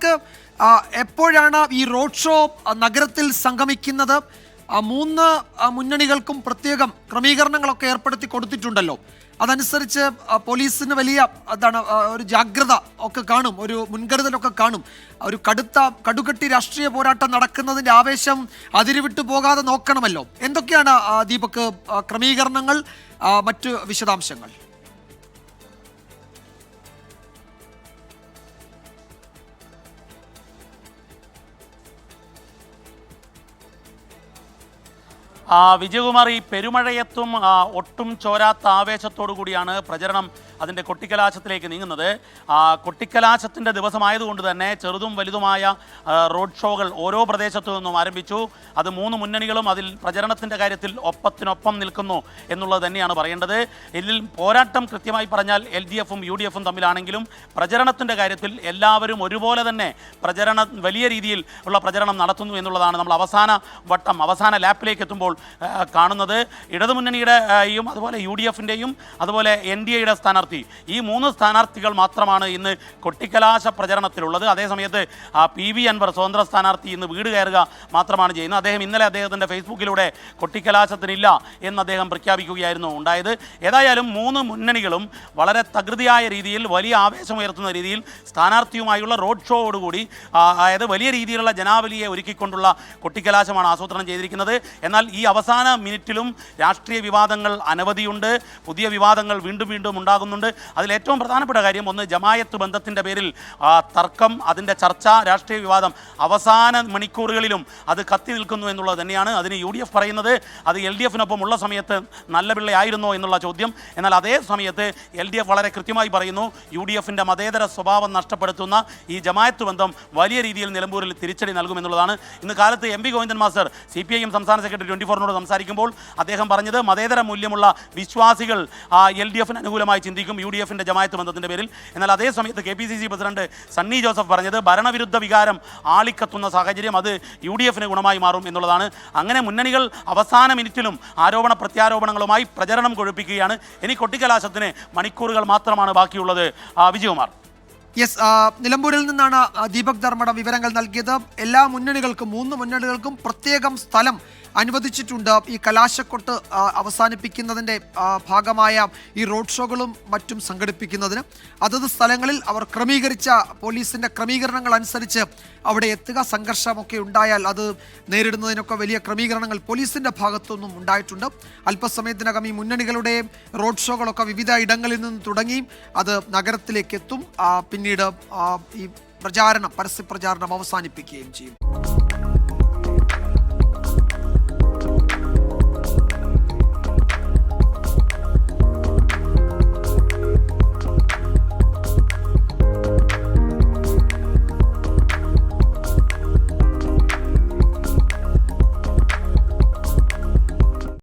ദീപക്, എപ്പോഴാണ് ഈ road show നഗരത്തിൽ സംഗമിക്കുന്നത്? മൂന്ന് മുന്നണികൾക്കും പ്രത്യേകം ക്രമീകരണങ്ങളൊക്കെ ഏർപ്പെടുത്തി കൊടുത്തിട്ടുണ്ടല്ലോ. അതനുസരിച്ച് പോലീസിന് വലിയ ഒരു ജാഗ്രത ഒക്കെ കാണും, ഒരു മുൻകരുതലൊക്കെ കാണും. ഒരു കടുകട്ടി രാഷ്ട്രീയ പോരാട്ടം നടക്കുന്നതിൻ്റെ ആവേശം അതിരുവിട്ടു പോകാതെ നോക്കണമല്ലോ. എന്തൊക്കെയാണ് ദീപക് ക്രമീകരണങ്ങൾ, മറ്റു വിശദാംശങ്ങൾ? വിജയകുമാർ, ഈ പെരുമഴയത്തും ഒട്ടും ചോരാത്ത ആവേശത്തോടു കൂടിയാണ് പ്രചരണം അതിൻ്റെ കൊട്ടിക്കലാശത്തിലേക്ക് നീങ്ങുന്നത്. കൊട്ടിക്കലാശത്തിൻ്റെ ദിവസമായതുകൊണ്ട് തന്നെ ചെറുതും വലുതുമായ റോഡ് ഷോകൾ ഓരോ പ്രദേശത്തു നിന്നും ആരംഭിച്ചു. അത് മൂന്ന് മുന്നണികളും അതിൽ പ്രചരണത്തിൻ്റെ കാര്യത്തിൽ ഒപ്പത്തിനൊപ്പം നിൽക്കുന്നു എന്നുള്ളത് തന്നെയാണ് പറയേണ്ടത്. ഇതിൽ പോരാട്ടം കൃത്യമായി പറഞ്ഞാൽ LDFും UDFും തമ്മിലാണെങ്കിലും പ്രചരണത്തിൻ്റെ കാര്യത്തിൽ എല്ലാവരും ഒരുപോലെ തന്നെ വലിയ രീതിയിൽ ഉള്ള പ്രചരണം നടത്തുന്നു എന്നുള്ളതാണ് നമ്മൾ അവസാന ലാപ്പിലേക്ക് എത്തുമ്പോൾ കാണുന്നത്. ഇടതുമുന്നണിയുടെയും അതുപോലെ UDFിൻ്റെയും അതുപോലെ NDAയുടെ സ്ഥാനാർത്ഥി, ഈ മൂന്ന് സ്ഥാനാർത്ഥികൾ മാത്രമാണ് ഇന്ന് കൊട്ടിക്കലാശ പ്രചരണത്തിലുള്ളത്. അതേസമയത്ത് PV അൻവർ സ്വതന്ത്ര സ്ഥാനാർത്ഥി ഇന്ന് വീട് കയറുക മാത്രമാണ് ചെയ്യുന്നത്. ഇന്നലെ അദ്ദേഹത്തിൻ്റെ ഫേസ്ബുക്കിലൂടെ കൊട്ടിക്കലാശത്തിനില്ല എന്ന് അദ്ദേഹം പ്രഖ്യാപിക്കുകയായിരുന്നു ഉണ്ടായത്. ഏതായാലും മൂന്ന് മുന്നണികളും വളരെ തകൃതിയായ രീതിയിൽ വലിയ ആവേശമുയർത്തുന്ന രീതിയിൽ സ്ഥാനാർത്ഥിയുമായുള്ള റോഡ് ഷോയോടുകൂടി അതായത് വലിയ രീതിയിലുള്ള ജനാവലിയെ ഒരുക്കിക്കൊണ്ടുള്ള കൊട്ടിക്കലാശമാണ് ആസൂത്രണം ചെയ്തിരിക്കുന്നത്. എന്നാൽ ഈ അവസാന മിനിറ്റിലും രാഷ്ട്രീയ വിവാദങ്ങൾ അനവധിയുണ്ട്. പുതിയ വിവാദങ്ങൾ വീണ്ടും ഉണ്ടാകുന്നുണ്ട്. അതിലേറ്റവും പ്രധാനപ്പെട്ട കാര്യം, ഒന്ന് ജമായത്ത് ബന്ധത്തിൻ്റെ പേരിൽ തർക്കം, അതിൻ്റെ ചർച്ച, രാഷ്ട്രീയ വിവാദം അവസാന മണിക്കൂറുകളിലും അത് കത്തി നിൽക്കുന്നു എന്നുള്ളത് തന്നെയാണ്. അതിന് UDF പറയുന്നത് അത് LDFിനൊപ്പം ഉള്ള സമയത്ത് നല്ല പിള്ളയായിരുന്നോ എന്നുള്ള ചോദ്യം. എന്നാൽ അതേ സമയത്ത് LDF വളരെ കൃത്യമായി പറയുന്നു, UDFിൻ്റെ മതേതര സ്വഭാവം നഷ്ടപ്പെടുത്തുന്ന ഈ ജമായത്ത് ബന്ധം വലിയ രീതിയിൽ നിലമ്പൂരിൽ തിരിച്ചടി നൽകുമെന്നുള്ളതാണ്. ഇന്ന് കാലത്ത് MP ഗോവിന്ദൻ മാസ്റ്റർ CPIM സംസ്ഥാന സെക്രട്ടറി 24നോട് സംസാരിക്കുമ്പോൾ അദ്ദേഹം പറഞ്ഞത് മതേതര മൂല്യമുള്ള വിശ്വാസികൾ LDFിന് അനുകൂലമായി ചിന്തിക്കും UDFിൻ്റെ ജമായത്ത് ബന്ധത്തിൻ്റെ പേരിൽ. എന്നാൽ അതേ സമയത്ത് KPCC പ്രസിഡന്റ് സണ്ണി ജോസഫ് പറഞ്ഞത് ഭരണവിരുദ്ധ വികാരം ആളിക്കത്തുന്ന സാഹചര്യം അത് UDFിന് ഗുണമായി മാറും എന്നുള്ളതാണ്. അങ്ങനെ മുന്നണികൾ അവസാന മിനിറ്റിലും ആരോപണ പ്രത്യാരോപണങ്ങളുമായി പ്രചരണം കൊഴുപ്പിക്കുകയാണ്. ഇനി കൊട്ടിക്കലാശത്തിന് മണിക്കൂറുകൾ മാത്രമാണ് ബാക്കിയുള്ളത്. വിജയകുമാർ. യെസ്, നിലമ്പൂരിൽ നിന്നാണ് ദീപക് ധർമ്മട വിവരങ്ങൾ നൽകിയത്. എല്ലാ മുന്നണികൾക്കും, മൂന്ന് മുന്നണികൾക്കും പ്രത്യേകം സ്ഥലം അനുവദിച്ചിട്ടുണ്ട് ഈ കലാശക്കൊട്ട് അവസാനിപ്പിക്കുന്നതിൻ്റെ ഭാഗമായ ഈ റോഡ് ഷോകളും മറ്റും സംഘടിപ്പിക്കുന്നതിന്. അതത് സ്ഥലങ്ങളിൽ അവർ ക്രമീകരിച്ച പോലീസിൻ്റെ ക്രമീകരണങ്ങൾ അനുസരിച്ച് അവിടെ എത്തുക. സംഘർഷമൊക്കെ ഉണ്ടായാൽ അത് നേരിടുന്നതിനൊക്കെ വലിയ ക്രമീകരണങ്ങൾ പോലീസിൻ്റെ ഭാഗത്തുനിന്നും ഉണ്ടായിട്ടുണ്ട്. അല്പസമയത്തിനകം ഈ മുന്നണികളുടെ റോഡ് ഷോകളൊക്കെ വിവിധ ഇടങ്ങളിൽ നിന്ന് തുടങ്ങി അത് നഗരത്തിലേക്ക് എത്തും. പിന്നീട് ഈ പരസ്യ പ്രചാരണം അവസാനിപ്പിക്കുകയും ചെയ്യും.